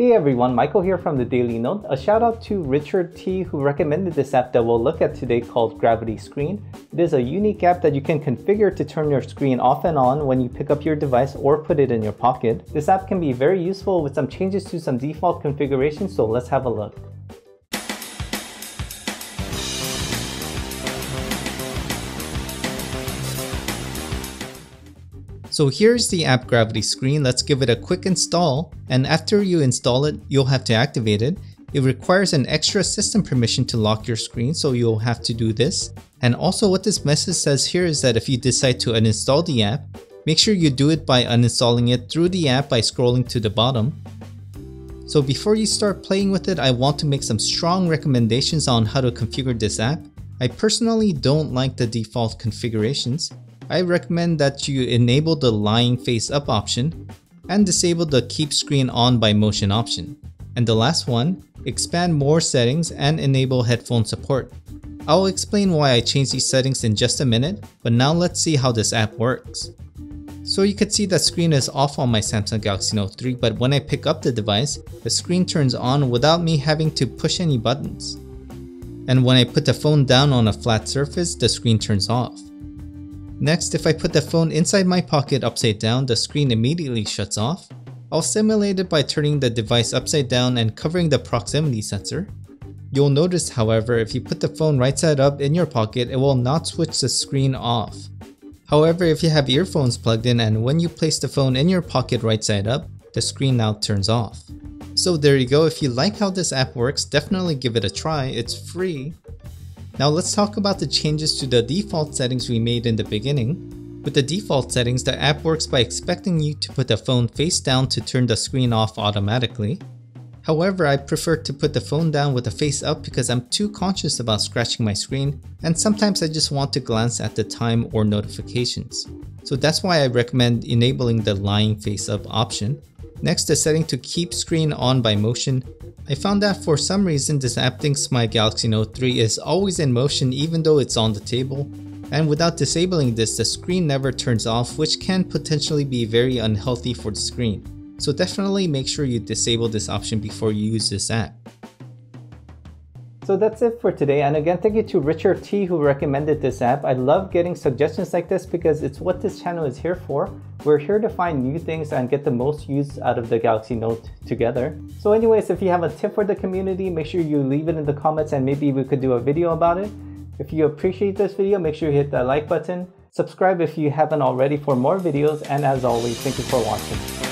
Hey everyone, Michael here from the Daily Note. A shout out to Richard T who recommended this app that we'll look at today called Gravity Screen. It is a unique app that you can configure to turn your screen off and on when you pick up your device or put it in your pocket. This app can be very useful with some changes to some default configurations, so let's have a look. So here's the app Gravity Screen. Let's give it a quick install, and after you install it, you'll have to activate it. It requires an extra system permission to lock your screen, so you'll have to do this. And also what this message says here is that if you decide to uninstall the app, make sure you do it by uninstalling it through the app by scrolling to the bottom. So before you start playing with it, I want to make some strong recommendations on how to configure this app. I personally don't like the default configurations. I recommend that you enable the lying face up option and disable the keep screen on by motion option. And the last one, expand more settings and enable headphone support. I'll explain why I changed these settings in just a minute, but now let's see how this app works. So you can see that screen is off on my Samsung Galaxy Note 3, but when I pick up the device, the screen turns on without me having to push any buttons. And when I put the phone down on a flat surface, the screen turns off. Next, if I put the phone inside my pocket upside down, the screen immediately shuts off. I'll simulate it by turning the device upside down and covering the proximity sensor. You'll notice, however, if you put the phone right side up in your pocket, it will not switch the screen off. However, if you have earphones plugged in and when you place the phone in your pocket right side up, the screen now turns off. So there you go. If you like how this app works, definitely give it a try. It's free. Now let's talk about the changes to the default settings we made in the beginning. With the default settings, the app works by expecting you to put the phone face down to turn the screen off automatically. However, I prefer to put the phone down with the face up because I'm too conscious about scratching my screen, and sometimes I just want to glance at the time or notifications. So that's why I recommend enabling the lying face up option. Next, the setting to keep screen on by motion. I found that for some reason this app thinks my Galaxy Note 3 is always in motion even though it's on the table. And without disabling this, the screen never turns off, which can potentially be very unhealthy for the screen. So definitely make sure you disable this option before you use this app. So that's it for today, and again thank you to Richard T who recommended this app. I love getting suggestions like this because it's what this channel is here for. We're here to find new things and get the most use out of the Galaxy Note together. So anyways, if you have a tip for the community, make sure you leave it in the comments and maybe we could do a video about it. If you appreciate this video, make sure you hit that like button. Subscribe if you haven't already for more videos, and as always, thank you for watching.